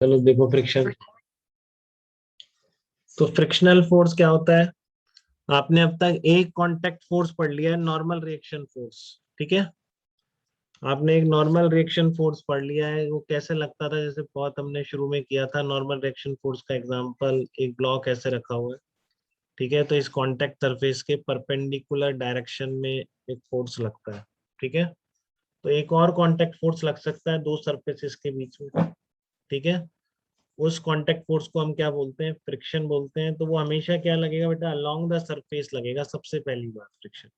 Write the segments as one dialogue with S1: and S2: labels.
S1: चलो देखो फ्रिक्शन। तो फ्रिक्शनल फोर्स क्या होता है? आपने अब तक एक कांटेक्ट फोर्स पढ़ लिया है, नॉर्मल रिएक्शन फोर्स। ठीक है, आपने एक नॉर्मल रिएक्शन फोर्स पढ़ लिया है। वो कैसे लगता था, जैसे बहुत हमने शुरू में किया था नॉर्मल रिएक्शन फोर्स का एग्जांपल, एक ब्लॉक ऐसे रखा हुआ है। ठीक है, तो इस कांटेक्ट सरफेस के परपेंडिकुलर डायरेक्शन में एक फोर्स लगता है। ठीक है, तो एक और कांटेक्ट फोर्स लग सकता है दो सरफेसेस के बीच में। ठीक है, उस कांटेक्ट फोर्स को हम क्या बोलते हैं? फ्रिक्शन बोलते हैं। तो वो हमेशा क्या लगेगा बेटा? अलोंग द सरफेस लगेगा, सबसे पहली बात फ्रिक्शन।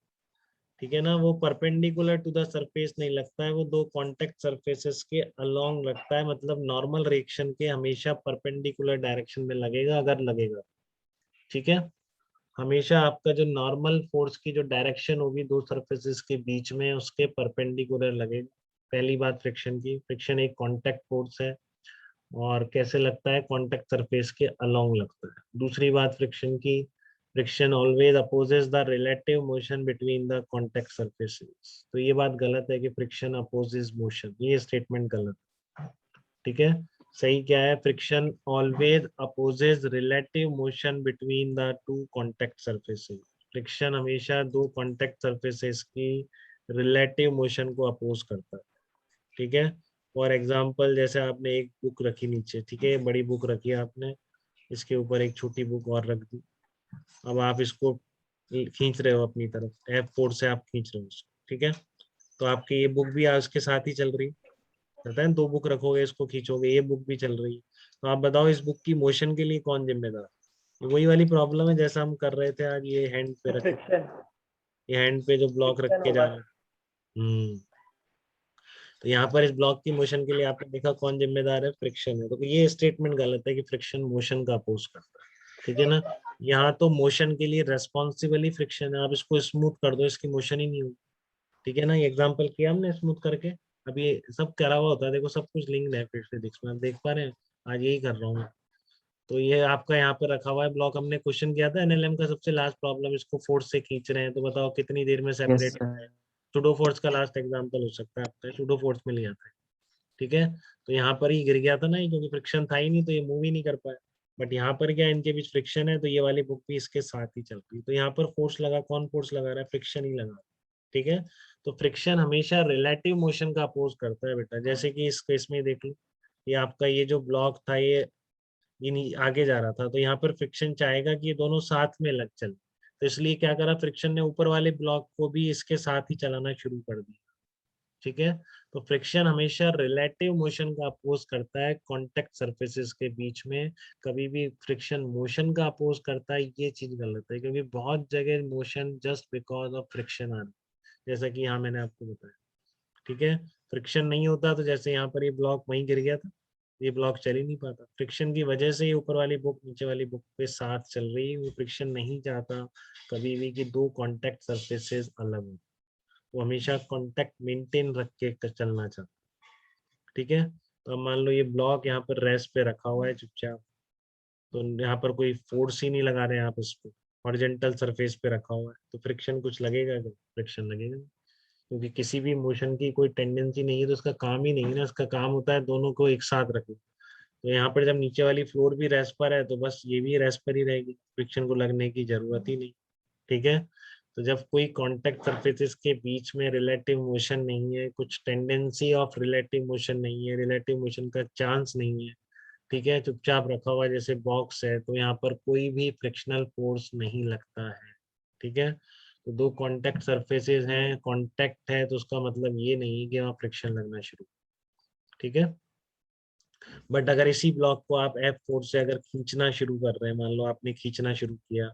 S1: ठीक है ना, वो परपेंडिकुलर टू द सरफेस नहीं लगता है, वो दो कांटेक्ट सरफेसेस के अलोंग लगता है। मतलब नॉर्मल रिएक्शन के हमेशा परपेंडिकुलर डायरेक्शन में लगेगा, अगर लगेगा। ठीक है, हमेशा आपका जो नॉर्मल फोर्स की जो डायरेक्शन होगी दो सरफेसेस के बीच में, उसके परपेंडिकुलर लगेगा। पहली बात फ्रिक्शन की, फ्रिक्शन एक कांटेक्ट फोर्स है और कैसे लगता है? कांटेक्ट सरफेस के अलोंग लगता है। दूसरी बात फ्रिक्शन की, friction always opposes the relative motion between the contact surfaces. तो ये बात गलत है कि फ्रिक्शन अपोजेस मोशन, ये स्टेटमेंट गलत है। ठीक है, सही क्या है? Friction always opposes relative motion between the two contact surfaces. Friction हमेशा दो कांटेक्ट सरफेसेस की रिलेटिव मोशन को अपोज करता है। ठीक है, फॉर एग्जाम्पल जैसे आपने एक बुक रखी नीचे, ठीक है, बड़ी बुक रखी है आपने, इसके ऊपर एक छोटी बुक और रख दी। अब आप इसको खींच रहे हो अपनी तरफ, F4 से आप खींच रहे हो उसको। ठीक है, तो आपकी ये बुक भी उसके साथ ही चल रही रहता है। दो बुक रखोगे, इसको खींचोगे, ये बुक भी चल रही है। तो आप बताओ इस बुक की मोशन के लिए कौन जिम्मेदार? वही वाली प्रॉब्लम है जैसा हम कर रहे थे आज, ये हैंड पे रख,
S2: फ्रिक्शन
S1: ये हैंड पे जो ब्लॉक रख
S2: फ्रिक्शन
S1: के जा
S2: होगा।
S1: रहे हैं। तो यहाँ पर इस ब्लॉक की मोशन के लिए आपने देखा कौन जिम्मेदार है? फ्रिक्शन है। तो ये स्टेटमेंट गलत है कि फ्रिक्शन मोशन का अपोज करता है। ठीक है ना, यहाँ तो मोशन के लिए रेस्पॉन्सिबल फ्रिक्शन है। आप इसको स्मूथ कर दो, इसकी मोशन ही नहीं होगी। ठीक है ना, ये एग्जाम्पल किया हमने स्मूथ करके। अब ये सब करा हुआ होता है, देखो सब कुछ लिंक्ड है फिजिक्स में, आप देख पा रहे हैं। आज यही कर रहा हूँ मैं। तो ये आपका यहाँ पे रखा हुआ है ब्लॉक, हमने क्वेश्चन किया था एनएलएम का सबसे लास्ट प्रॉब्लम, इसको फोर्स से खींच रहे हैं, तो बताओ कितनी देर में
S3: यस
S1: सेपरेट होता है?
S3: सर।
S1: सुडो फोर्स का लास्ट एग्जाम्पल हो सकता है आपका, सुडो फोर्स में लिया था। ठीक है, तो यहाँ पर ही गिर गया था ना, क्योंकि फ्रिक्शन था ही नहीं, तो ये मूव ही नहीं कर पाया। बट यहाँ पर क्या इनके बीच फ्रिक्शन है, तो ये वाली बुक भी इसके साथ ही चल रही है। तो यहाँ पर फोर्स लगा, कौन फोर्स लगा रहा है? फ्रिक्शन ही लगा। ठीक है, तो फ्रिक्शन हमेशा रिलेटिव मोशन का अपोज करता है बेटा। जैसे कि इस केस में देख लो, ये आपका ये जो ब्लॉक था, ये आगे जा रहा था, तो यहाँ पर फ्रिक्शन चाहेगा कि ये दोनों साथ में लग चले। तो इसलिए क्या करा फ्रिक्शन ने? ऊपर वाले ब्लॉक को भी इसके साथ ही चलाना शुरू कर दिया। ठीक है, तो फ्रिक्शन हमेशा रिलेटिव मोशन का अपोज करता है कांटेक्ट सरफेसेस के बीच में। कभी भी फ्रिक्शन मोशन का अपोज करता है, ये चीज गलत है, क्योंकि बहुत जगह motion just because of friction आ रही है, जैसा कि यहाँ मैंने आपको बताया। ठीक है, फ्रिक्शन नहीं होता तो जैसे यहाँ पर ये ब्लॉक वहीं गिर गया था, ये ब्लॉक चल ही नहीं पाता। फ्रिक्शन की वजह से ही ऊपर वाली बुक नीचे वाली बुक पे साथ चल रही है। वो फ्रिक्शन नहीं चाहता कभी भी कि दो कांटेक्ट सरफेसेस अलग हो, वो हमेशा कांटेक्ट मेंटेन रख के चलना चाहता। ठीक है, तो अब मान लो ये ब्लॉक यहाँ पर रेस्ट पे रखा हुआ है चुपचाप, तो यहाँ पर कोई फोर्स ही नहीं लगा रहे हैं आप इस पे, हॉरिजॉन्टल सरफेस पे रखा हुआ है, तो फ्रिक्शन कुछ लगेगा क्या? फ्रिक्शन लगेगा नहीं, क्योंकि किसी भी मोशन की कोई टेंडेंसी नहीं है, तो उसका काम ही नहीं है ना, उसका काम होता है दोनों को एक साथ रखना। तो यहाँ पर जब नीचे वाली फ्लोर भी रेस्ट पर है, तो बस ये भी रेस्ट पर ही रहेगी, फ्रिक्शन को लगने की जरूरत ही नहीं। ठीक है, तो जब कोई कांटेक्ट सरफेसेस के बीच में रिलेटिव मोशन नहीं है, कुछ टेंडेंसी ऑफ रिलेटिव मोशन नहीं है, रिलेटिव मोशन का चांस नहीं है, ठीक है, चुपचाप रखा हुआ जैसे बॉक्स है, तो यहाँ पर कोई भी फ्रिक्शनल फोर्स नहीं लगता है। ठीक है, तो दो कांटेक्ट सरफेसेस हैं, कांटेक्ट है, तो उसका मतलब ये नहीं कि वहाँ फ्रिक्शन लगना शुरू। ठीक है, बट अगर इसी ब्लॉक को आप F4 से अगर खींचना शुरू कर रहे हैं, मान लो आपने खींचना शुरू किया,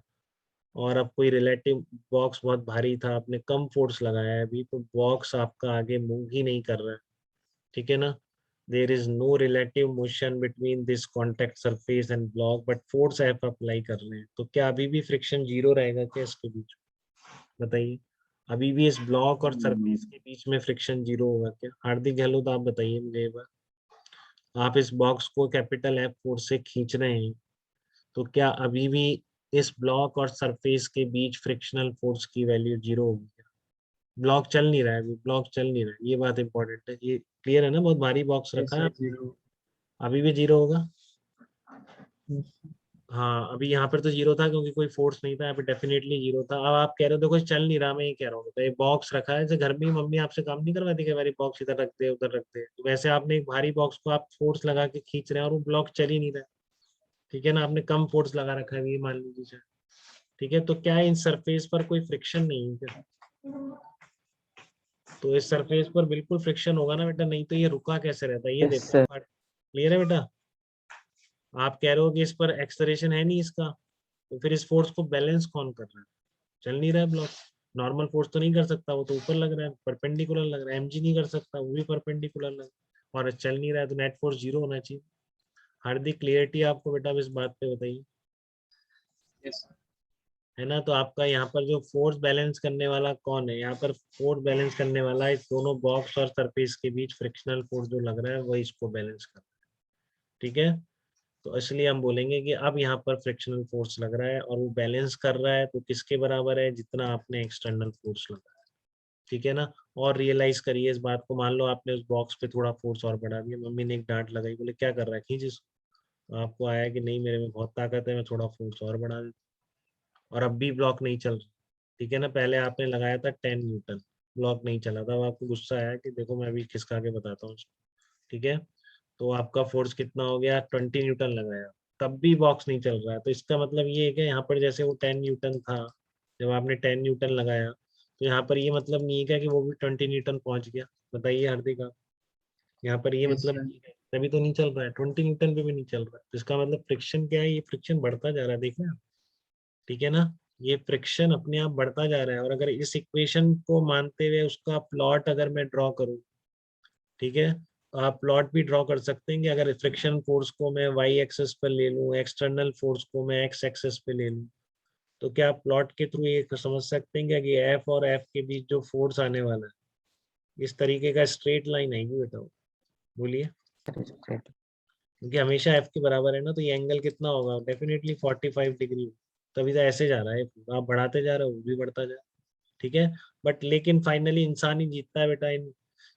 S1: और अब कोई रिलेटिव बॉक्स बहुत भारी था, आपने कम फोर्स लगाया है अभी, तो बॉक्स आपका आगे मूव ही नहीं कर रहा है। ठीक है ना, there is no relative motion between this contact surface and block, but force F apply कर रहे हैं, तो क्या अभी भी फ्रिक्शन जीरो रहेगा क्या इसके बीच? बताइए, अभी भी इस ब्लॉक और सरफेस के बीच में फ्रिक्शन जीरो होगा क्या? हार्दिक गहलोत आप बताइए मुझे एक बार, आप इस बॉक्स को कैपिटल F4 से खींच रहे हैं, तो क्या अभी भी इस ब्लॉक और सरफेस के बीच फ्रिक्शनल फोर्स की वैल्यू जीरो होगी क्या? ब्लॉक चल नहीं रहा है, अभी ब्लॉक चल नहीं रहा है, ये बात इंपॉर्टेंट है। ये क्लियर है ना, बहुत भारी बॉक्स
S3: यस
S1: रखा है।
S3: Sir, zero.
S1: अभी भी 0 होगा। हाँ अभी यहाँ पर तो 0 था क्योंकि कोई फोर्स नहीं था, यहाँ पे डेफिनेटली 0 था। अब आप कह रहे हो देखो चल नहीं रहा, मैं ये कह रहा हूँ तो ये बॉक्स रखा है, जैसे घर में ही मम्मी आपसे काम नहीं करवाती कि मेरी बॉक्स इधर रख दे उधर रख दे, तो वैसे आपने एक भारी बॉक्स को आप फोर्स लगा के खींच रहे हैं और वो ब्लॉक चल ही नहीं रहा है, ठीक है ना, आपने कम फोर्स लगा रखा है ये मान लीजिए, ठीक है। तो क्या है, इन सरफेस पर कोई फ्रिक्शन नहीं है क्या? तो इस सरफेस पर बिल्कुल फ्रिक्शन होगा ना बेटा, नहीं तो ये रुका कैसे रहता है, ये
S2: यस
S1: देखो
S2: सर।
S1: क्लियर है बेटा। आप कह रहे हो कि इस पर एक्सलरेशन है नहीं इसका, तो फिर इस फोर्स को बैलेंस कौन कर रहा है? चल नहीं रहा है ब्लॉक। नॉर्मल फोर्स तो नहीं कर सकता, वो तो ऊपर लग रहा है, परपेंडिकुलर लग रहा है। mg नहीं कर सकता, वो भी परपेंडिकुलर लग रहा है, और चल नहीं रहा है, तो नेट फोर्स 0 होना चाहिए। हार्दिक क्लियरिटी आपको बेटा अब इस बात पे बताइए,
S2: यस
S1: है ना। तो आपका यहाँ पर जो फोर्स बैलेंस करने वाला कौन है, यहाँ पर फोर्स बैलेंस करने वाला इस दोनों बॉक्स और सरफेस के बीच फ्रिक्शनल फोर्स जो लग रहा है वही इसको बैलेंस कर रहा है, ठीक है। तो इसलिए हम बोलेंगे कि अब यहाँ पर फ्रिक्शनल फोर्स लग रहा है और वो बैलेंस कर रहा है, तो किसके बराबर है, जितना आपने एक्सटर्नल फोर्स लगाया, ठीक है ना। और रियलाइज करिए इस बात को, मान लो आपने उस बॉक्स पे थोड़ा फोर्स और बढ़ा दिया, मम्मी ने एक डांट लगाई, बोले क्या कर रहा है खींच इसको, तो आपको आया कि नहीं मेरे में बहुत ताकत है, मैं थोड़ा फोर्स और बढ़ा देता, और अब भी ब्लॉक नहीं चल रहा, ठीक है ना। पहले आपने लगाया था 10 न्यूटन, ब्लॉक नहीं चला था, अब आपको गुस्सा आया कि देखो मैं अभी खिसका के बताता हूँ, ठीक है। तो आपका फोर्स कितना हो गया, 20 न्यूटन लगाया, तब भी बॉक्स नहीं चल रहा है, तो इसका मतलब ये है कि यहाँ पर जैसे वो 10 न्यूटन था, जब आपने 10 न्यूटन लगाया, तो यहाँ पर ये मतलब नहीं है क्या कि वो भी 20 न्यूटन पहुंच गया? बताइए हार्दिक आप, यहाँ पर ये
S2: यस
S1: मतलब
S2: सर।
S1: नहीं है, तभी तो नहीं चल रहा है, 20 न्यूटन पे भी नहीं चल रहा है, तो इसका मतलब फ्रिक्शन क्या है, ये फ्रिक्शन बढ़ता जा रहा है, देख रहे हैं आप? ठीक है ना, ये फ्रिक्शन अपने आप बढ़ता जा रहा है। और अगर इस इक्वेशन को मानते हुए उसका प्लॉट अगर मैं ड्रॉ करूँ, ठीक है, तो आप प्लॉट भी ड्रॉ कर सकते हैं कि अगर फ्रिक्शन फोर्स को मैं वाई एक्सेस पर ले लूँ, एक्सटर्नल फोर्स को मैं एक्स एक्सेस पे ले लूँ, तो क्या आप प्लॉट के थ्रू ये समझ सकते हैं क्या कि एफ और एफ के बीच जो फोर्स आने वाला है इस तरीके का स्ट्रेट लाइन है, क्यों बताओ, बोलिए। क्योंकि हमेशा एफ के बराबर है ना, तो ये एंगल कितना होगा, डेफिनेटली 45 डिग्री, तभी तो ऐसे जा रहा है, आप बढ़ाते जा रहे हो वो भी बढ़ता जा रहा है, ठीक है। बट लेकिन फाइनली इंसान ही जीतता है बेटा, इन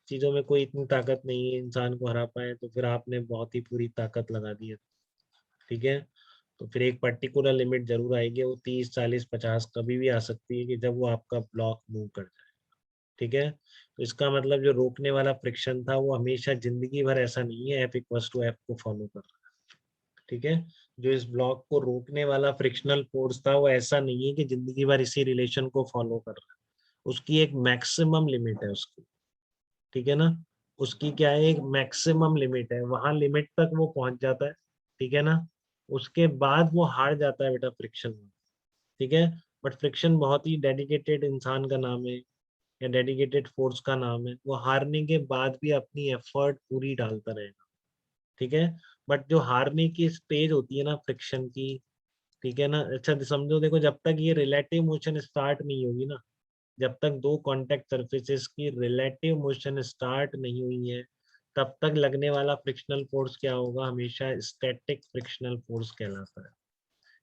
S1: चीजों में कोई इतनी ताकत नहीं है इंसान को हरा पाए, तो फिर आपने बहुत ही पूरी ताकत लगा दी है, ठीक है। तो फिर एक पर्टिकुलर लिमिट जरूर आएगी, वो 30 40 50 कभी भी आ सकती है कि जब वो आपका ब्लॉक मूव कर जाए, ठीक है। तो इसका मतलब जो रोकने वाला फ्रिक्शन था वो हमेशा जिंदगी भर ऐसा नहीं है एफ इक्वल्स टू एफ को फॉलो कर रहा है, ठीक है। जो इस ब्लॉक को रोकने वाला फ्रिक्शनल फोर्स था वो ऐसा नहीं है कि जिंदगी भर इसी रिलेशन को फॉलो कर रहा है, उसकी एक मैक्सिमम लिमिट है उसकी, ठीक है ना। उसकी क्या है, एक मैक्सिमम लिमिट है, वहां लिमिट तक वो पहुंच जाता है, ठीक है ना। उसके बाद वो हार जाता है बेटा फ्रिक्शन में, ठीक है। बट फ्रिक्शन बहुत ही डेडिकेटेड इंसान का नाम है, या डेडिकेटेड फोर्स का नाम है, वो हारने के बाद भी अपनी एफर्ट पूरी डालता रहेगा, ठीक है। बट जो हारने की स्टेज होती है ना फ्रिक्शन की, ठीक है ना, अच्छा समझो, देखो जब तक ये रिलेटिव मोशन स्टार्ट नहीं होगी ना, जब तक दो कांटेक्ट सरफेसेस की रिलेटिव मोशन स्टार्ट नहीं हुई है, तब तक लगने वाला फ्रिक्शनल फोर्स क्या होगा, हमेशा स्टैटिक फ्रिक्शनल फोर्स कहलाता है।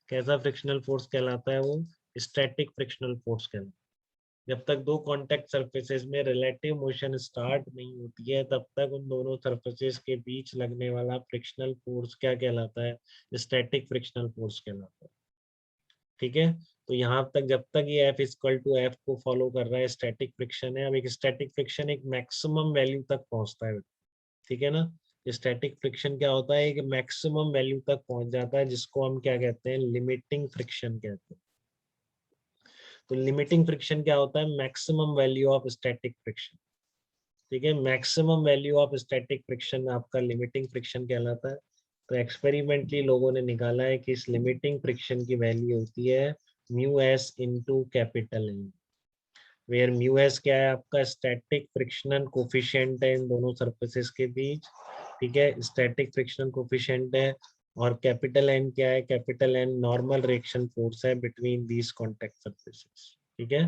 S1: कैसा फ्रिक्शनल फोर्स कहलाता है वो? स्टैटिक फ्रिक्शनल फोर्स कहलाता है। जब तक दो कांटेक्ट सरफेसेस में रिलेटिव मोशन स्टार्ट नहीं होती है, तब तक उन दोनों सरफेसेस के बीच लगने वाला फ्रिक्शनल फोर्स क्या कहलाता है? स्टैटिक फ्रिक्शनल फोर्स कहलाता है, ठीक है। तो यहाँ तक जब तक ये F इक्वल टू एफ को फॉलो कर रहा है, स्टैटिक फ्रिक्शन है। अब एक स्टैटिक फ्रिक्शन एक मैक्सिमम वैल्यू तक पहुंचता है, ठीक है ना। स्टैटिक फ्रिक्शन क्या होता है, एक मैक्सिमम वैल्यू तक पहुंच जाता है, जिसको हम क्या कहते हैं, लिमिटिंग फ्रिक्शन कहते हैं। तो लिमिटिंग फ्रिक्शन क्या होता है, maximum value of static friction, ठीक है। Maximum value of static friction आपका लिमिटिंग फ्रिक्शन कहलाता है। तो एक्सपेरिमेंटली लोगों ने निकाला है कि इस लिमिटिंग फ्रिक्शन की वैल्यू होती है mu s into capital N, where mu s क्या है, आपका स्टैटिक फ्रिक्शनल कोफिशिएंट है इन दोनों सरफेसेस के बीच, ठीक है, स्टैटिक फ्रिक्शनल कोफिशिएंट है। और कैपिटल एन क्या है, capital N normal reaction force है बिटवीन दीज कॉन्टेक्ट सरफेसेस, ठीक है।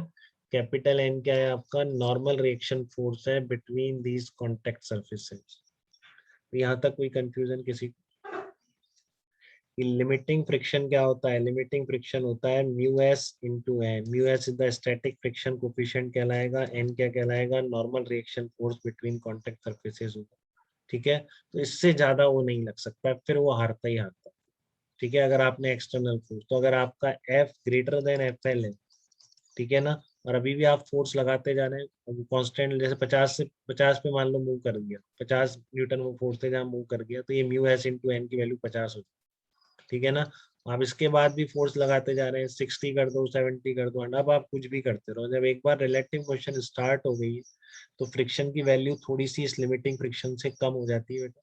S1: कैपिटल एन क्या है, आपका नॉर्मल रिएक्शन फोर्स है बिटवीन दीज कॉन्टेक्ट सरफेसेस। यहाँ तक कोई कंफ्यूजन किसी कि लिमिटिंग फ्रिक्शन क्या होता है? लिमिटिंग फ्रिक्शन होता है mu s into N. Mu s is the static friction coefficient कहलाएगा, एन क्या कहलाएगा, normal reaction force between contact surfaces होगा, ठीक है, तो इससे ज्यादा वो नहीं लग सकता, फिर वो हारता ही हारता है। ठीक है, अगर आपने एक्सटर्नल फोर्स, तो अगर आपका F greater than F L है, ठीक है ना, और अभी भी आप फोर्स लगाते जा रहे हैं कांस्टेंट, जैसे 50 पे मान लो मूव कर दिया, 50 न्यूटन वो फोर्स से जहाँ मूव कर गया, तो ये म्यू एस इंटू एन की वैल्यू 50 हो जाती, ठीक है ना। आप इसके बाद भी फोर्स लगाते जा रहे हैं, 60 कर दो, 70 कर दो, अब आप कुछ भी करते रहो, जब एक बार रिलेटिव मोशन स्टार्ट हो गई तो फ्रिक्शन की वैल्यू थोड़ी सी इस लिमिटिंग फ्रिक्शन से कम हो जाती है बेटा,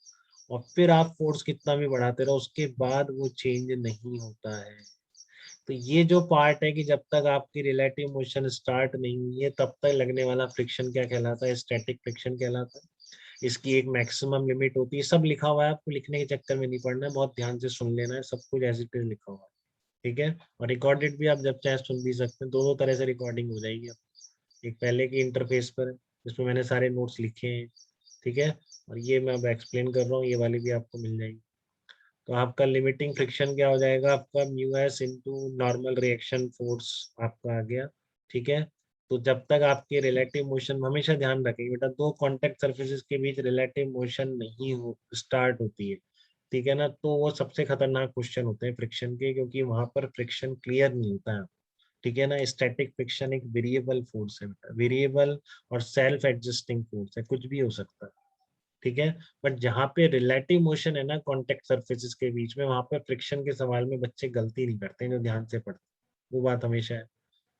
S1: और फिर आप फोर्स कितना भी बढ़ाते रहो, उसके बाद वो चेंज नहीं होता है। तो ये जो पार्ट है कि जब तक आपकी रिलेटिव मोशन स्टार्ट नहीं हुई है तब तक लगने वाला फ्रिक्शन क्या कहलाता है, स्टैटिक फ्रिक्शन कहलाता है। इसकी एक मैक्सिमम लिमिट होती है, सब लिखा हुआ है, आपको लिखने के चक्कर में नहीं पड़ना है, बहुत ध्यान से सुन लेना है, सब कुछ एज इट इज लिखा हुआ है, ठीक है। और रिकॉर्डेड भी आप जब चाहे सुन भी सकते हैं, दोनों तरह से रिकॉर्डिंग हो जाएगी। एक पहले की इंटरफेस पर है जिसमें मैंने सारे नोट्स लिखे हैं, ठीक है, और ये मैं अब एक्सप्लेन कर रहा हूँ, ये वाली भी आपको मिल जाएगी। तो आपका लिमिटिंग फ्रिक्शन क्या हो जाएगा, आपका mu s into normal reaction force आपका आ गया, ठीक है। तो जब तक आपके रिलेटिव मोशन, हमेशा ध्यान रखेंगे बेटा, दो कॉन्टेक्ट सर्फेसिस के बीच रिलेटिव मोशन नहीं हो स्टार्ट होती है, ठीक है ना, तो वो सबसे खतरनाक क्वेश्चन होते हैं फ्रिक्शन के, क्योंकि वहां पर फ्रिक्शन क्लियर नहीं होता है, ठीक है ना। स्टैटिक फ्रिक्शन एक वेरिएबल फोर्स है बेटा, वेरिएबल और सेल्फ एडजस्टिंग फोर्स है, कुछ भी हो सकता है, ठीक है। बट जहाँ पे रिलेटिव मोशन है ना कॉन्टेक्ट सरफेसेस के बीच में, वहां पे फ्रिक्शन के सवाल में बच्चे गलती नहीं करते हैं जो ध्यान से पढ़ते हैं। वो बात हमेशा है,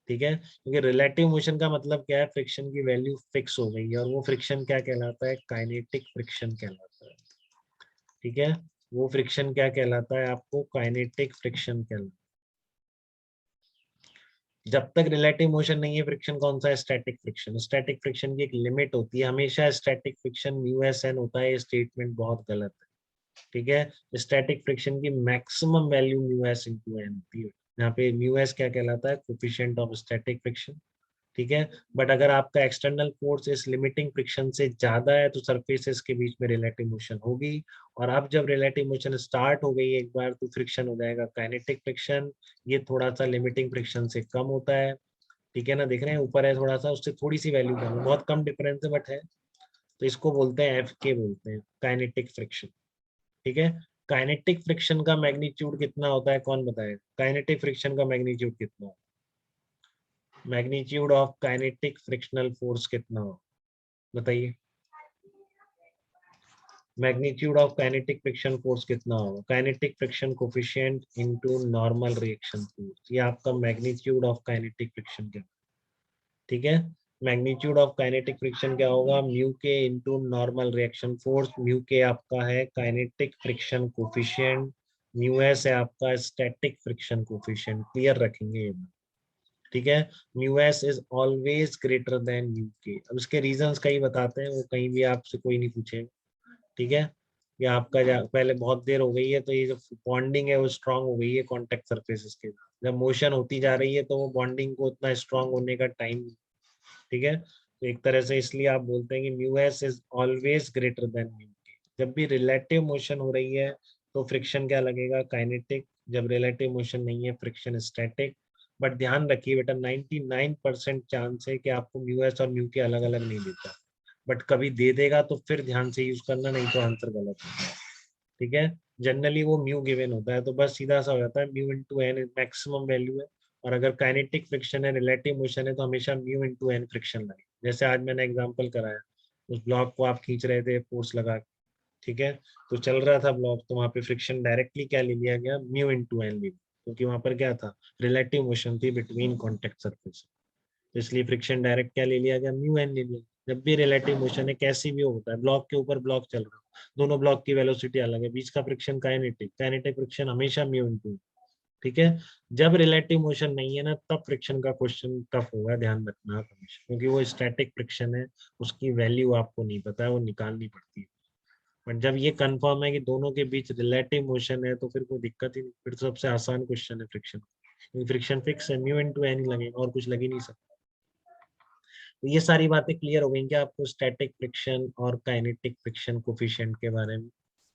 S1: ठीक है, क्योंकि रिलेटिव मोशन का मतलब क्या है, फ्रिक्शन की वैल्यू फिक्स हो गई है, और वो फ्रिक्शन क्या कहलाता है, काइनेटिक फ्रिक्शन कहलाता है, ठीक है। वो फ्रिक्शन क्या कहलाता है आपको, काइनेटिक फ्रिक्शन कहलाता है। जब तक रिलेटिव मोशन नहीं है, फ्रिक्शन कौन सा है, स्टैटिक फ्रिक्शन। स्टैटिक फ्रिक्शन की एक लिमिट होती है, हमेशा static friction mu s N होता है, ये स्टेटमेंट बहुत गलत है, ठीक है। स्टैटिक फ्रिक्शन की maximum value mu s into N होती है, यहाँ पे म्यू एस क्या कहलाता है, कोफिशिएंट ऑफ स्टैटिक फ्रिक्शन, ठीक है। बट अगर आपका एक्सटर्नल फोर्स इस लिमिटिंग फ्रिक्शन से ज्यादा है तो सरफेसेस के बीच में रिलेटिव मोशन होगी, और अब जब रिलेटिव मोशन स्टार्ट हो गई एक बार तो फ्रिक्शन हो जाएगा काइनेटिक फ्रिक्शन, ये थोड़ा सा लिमिटिंग फ्रिक्शन से कम होता है, ठीक है ना। देख रहे हैं ऊपर है थोड़ा सा, उससे थोड़ी सी वैल्यू कम है, बहुत कम डिफरेंस है बट है, तो इसको बोलते हैं एफ के बोलते हैं, काइनेटिक फ्रिक्शन, ठीक है। काइनेटिक फ्रिक्शन का मैग्नीट्यूड कितना होता है, कौन बताएगा, काइनेटिक फ्रिक्शन का मैग्नीट्यूड कितना हो, magnitude of kinetic frictional force कितना हो, बताइए। Magnitude of kinetic friction force कितना होगा, kinetic friction coefficient into normal reaction force, ये आपका मैग्नीट्यूड ऑफ काइनेटिक फ्रिक्शन क्या, ठीक है। मैग्नीट्यूड ऑफ काइनेटिक फ्रिक्शन क्या होगा, म्यू के into normal reaction force, mu के आपका है kinetic friction coefficient, mu S है आपका स्टैटिक फ्रिक्शन कोफिशिएंट, क्लियर रखेंगे ये, ठीक है। Mu s is always greater than mu के। अब इसके रीजंस कहीं बताते हैं, वो कहीं भी आपसे कोई नहीं पूछेगा, ठीक है। ये आपका पहले बहुत देर हो गई है तो ये जो बॉन्डिंग है वो स्ट्रांग हो गई है कॉन्टेक्ट सरफेसेस के साथ, जब मोशन होती जा रही है तो वो बॉन्डिंग को उतना स्ट्रांग होने का टाइम, ठीक है। तो एक तरह से इसलिए आप बोलते हैं कि mu s is always greater than mu के। जब भी रिलेटिव मोशन हो रही है तो फ्रिक्शन क्या लगेगा, काइनेटिक, जब रिलेटिव मोशन नहीं है फ्रिक्शन स्टैटिक। बट ध्यान रखिए बेटा 99% चांस है कि आपको म्यू एस और म्यू के अलग अलग नहीं देता, बट कभी दे देगा तो फिर ध्यान से यूज करना, नहीं तो आंसर गलत होगा, ठीक है। जनरली वो म्यू गिवन होता है, तो बस सीधा सा हो जाता है mu into N maximum value है, और अगर काइनेटिक फ्रिक्शन है, रिलेटिव मोशन है, तो हमेशा म्यू इंटू एन फ्रिक्शन लगे, जैसे आज मैंने एग्जांपल कराया, उस ब्लॉक को आप खींच रहे थे फोर्स लगा के, ठीक है, तो चल रहा था ब्लॉक, तो वहां पे फ्रिक्शन डायरेक्टली क्या ले लिया गया, म्यू इंटू एन ले लिया, क्योंकि वहां पर क्या था, रिलेटिव मोशन थी बिटवीन कॉन्टेक्ट सरफेस, तो इसलिए फ्रिक्शन डायरेक्ट क्या ले लिया गया, म्यू एन ले लिया। जब भी रिलेटिव मोशन है कैसी भी होता है, ब्लॉक के ऊपर ब्लॉक चल रहा है, दोनों ब्लॉक की वेलोसिटी अलग है, बीच का फ्रिक्शन काइनेटिक, काइनेटिक फ्रिक्शन हमेशा म्यू इनटू, ठीक है। जब रिलेटिव मोशन नहीं है ना तब फ्रिक्शन का क्वेश्चन टफ होगा, ध्यान रखना आप हमेशा, क्योंकि वो स्टैटिक फ्रिक्शन है, उसकी वैल्यू आपको नहीं पता है, वो निकालनी पड़ती है। बट जब ये कंफर्म है कि दोनों के बीच रिलेटिव मोशन है तो फिर कोई दिक्कत ही नहीं, फिर तो सबसे आसान क्वेश्चन है फ्रिक्शन, क्योंकि फ्रिक्शन फिक्स है, म्यू इनटू एन ही लगेगा और कुछ लग ही नहीं सकता। तो ये सारी बातें क्लियर हो गई क्या आपको, स्टैटिक फ्रिक्शन और काइनेटिक फ्रिक्शन कोफिशिएंट के बारे में,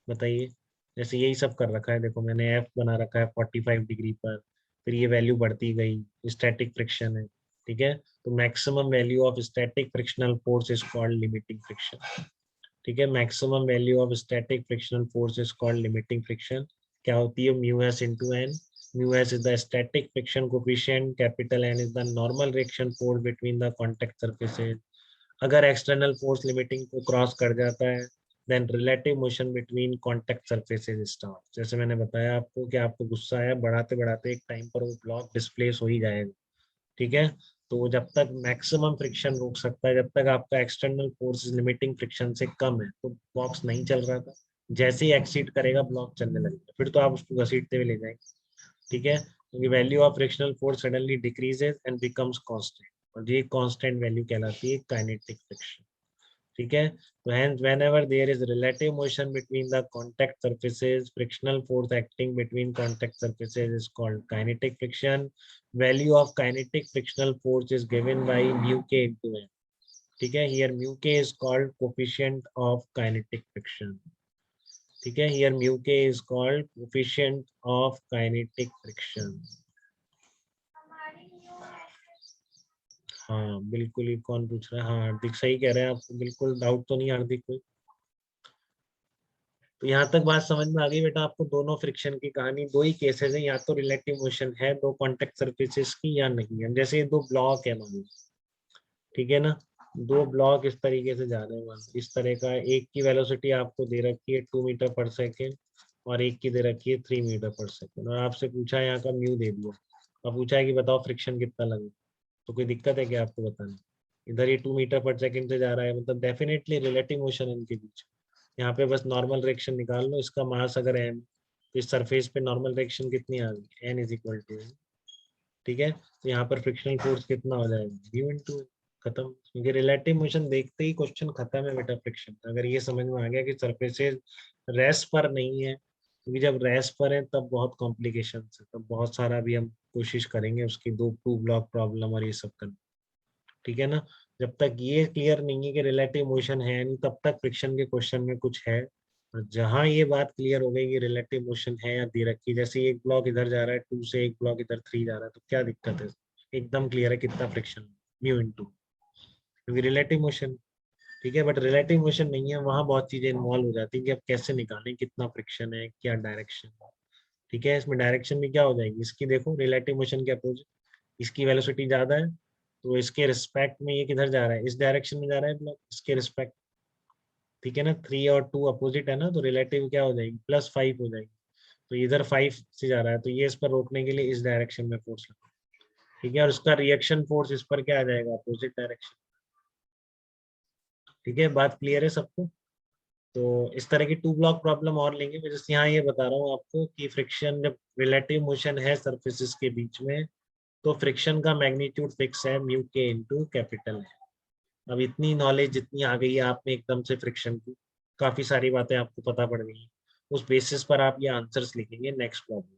S1: बताइए। जैसे यही सब कर रखा है, देखो मैंने एफ बना रखा है 45 डिग्री पर, फिर ये वैल्यू बढ़ती गई, स्टैटिक फ्रिक्शन है, ठीक है। तो maximum value of static frictional force is called limiting friction, ठीक है। Maximum value of static frictional force is called limiting friction. क्या होती है? Mu s into N. Mu s is the static friction coefficient, capital N is the normal reaction force between the contact surfaces. अगर external force limiting को cross कर जाता है then relative motion between contact surfaces start. जैसे मैंने बताया आपको कि आपको गुस्सा आया, बढ़ाते बढ़ाते एक टाइम पर वो ब्लॉक डिस्प्लेस हो ही जाएगा। ठीक है। तो जब तक मैक्सिमम फ्रिक्शन रोक सकता है, जब तक आपका एक्सटर्नल फोर्स लिमिटिंग फ्रिक्शन से कम है, तो बॉक्स नहीं चल रहा था। जैसे ही एक्सीड करेगा ब्लॉक चलने लगेगा, फिर तो आप उसको घसीटते हुए ले जाएंगे। ठीक है। क्योंकि value of frictional force suddenly decreases and becomes constant, और ये कांस्टेंट वैल्यू कहलाती है काइनेटिक फ्रिक्शन। ठीक है। तो hence whenever there is relative motion between the contact surfaces, frictional force acting between contact surfaces is called kinetic friction. Value of kinetic frictional force is given by mu k into n. ठीक है। Here mu k is called coefficient of kinetic friction. ठीक है। Here mu k is called coefficient of kinetic friction. हाँ बिल्कुल, ये कौन पूछ रहा है? हाँ हार्दिक सही कह रहे हैं, आपको बिल्कुल डाउट तो नहीं हार्दिक कोई? तो यहाँ तक बात समझ में आ गई बेटा आपको? दोनों फ्रिक्शन की कहानी, दो ही केसेस है, या तो रिलेटिव मोशन है दो कॉन्टेक्ट सरफेसेस की या नहीं है। जैसे ये दो ब्लॉक है मान लो, ठीक है ना, दो ब्लॉक इस तरीके से जा रहे हैं, मान इस तरह का, एक की वेलोसिटी आपको दे रखी है 2 मीटर पर सेकेंड और एक की दे रखी है 3 मीटर पर सेकेंड, और आपसे पूछा है यहाँ का म्यू दे दिया, और पूछा है कि बताओ फ्रिक्शन कितना लगे। तो कोई दिक्कत है क्या आपको बताने? इधर ये 2 मीटर पर सेकेंड से जा रहा है, मतलब डेफिनेटली रिलेटिव मोशन है इनके बीच। यहाँ पे बस नॉर्मल रिएक्शन निकाल लो, इसका मास अगर m, तो इस सरफेस पे नॉर्मल रिएक्शन कितनी आ गई? n is equal to. ठीक है। तो यहाँ पर फ्रिक्शनल फोर्स कितना हो जाएगा? म्यू इनटू, खत्म। क्योंकि रिलेटिव मोशन देखते ही क्वेश्चन खत्म है बेटा फ्रिक्शन। अगर ये समझ में आ गया कि सरफेसेज रेस्ट पर नहीं है, क्योंकि जब रेस्ट पर है तब बहुत कॉम्प्लिकेशन है, तब बहुत सारा भी हम कोशिश करेंगे उसकी, दो टू ब्लॉक प्रॉब्लम और ये सब करना। ठीक है ना। जब तक ये क्लियर नहीं है कि रिलेटिव मोशन है नहीं, तब तक फ्रिक्शन के क्वेश्चन में कुछ है। और जहां ये बात क्लियर हो गई कि रिलेटिव मोशन है या दे रखी, जैसे एक ब्लॉक इधर जा रहा है 2 से, एक ब्लॉक इधर 3 जा रहा है, तो क्या दिक्कत है? एकदम क्लियर है कितना फ्रिक्शन, म्यू इनटू, क्योंकि रिलेटिव मोशन। ठीक है। बट रिलेटिव मोशन नहीं है, वहां बहुत चीजें इन्वॉल्व हो जाती है कि अब कैसे निकालें कितना फ्रिक्शन है, क्या डायरेक्शन है। ठीक है। इसमें डायरेक्शन भी क्या हो जाएगी इसकी, देखो रिलेटिव मोशन के अपोजिट, इसकी वेलोसिटी ज्यादा है तो इसके रिस्पेक्ट में ये किधर जा रहा है? इस डायरेक्शन में जा रहा है ब्लॉक, इसके रिस्पेक्ट। ठीक है ना। 3 और 2 अपोजिट है ना, तो रिलेटिव क्या हो जाएगी? +5 हो जाएगी। तो इधर 5 से जा रहा है, तो ये इस पर रोकने के लिए इस डायरेक्शन में फोर्स लगा। ठीक है। और इसका रिएक्शन फोर्स इस पर क्या आ जाएगा? Opposite direction. ठीक है। बात क्लियर है सबको? तो इस तरह की टू ब्लॉक प्रॉब्लम और लेंगे। मैं जैसे यहाँ ये बता रहा हूँ आपको कि फ्रिक्शन, जब रिलेटिव मोशन है सर्फेसिस के बीच में, तो फ्रिक्शन का मैग्नीट्यूड फिक्स है म्यू के इंटू कैपिटल है। अब इतनी नॉलेज जितनी आ गई है आप में एकदम से फ्रिक्शन की, काफी सारी बातें आपको पता पड़ गई हैं, उस बेसिस पर आप ये आंसर्स लिखेंगे नेक्स्ट प्रॉब्लम।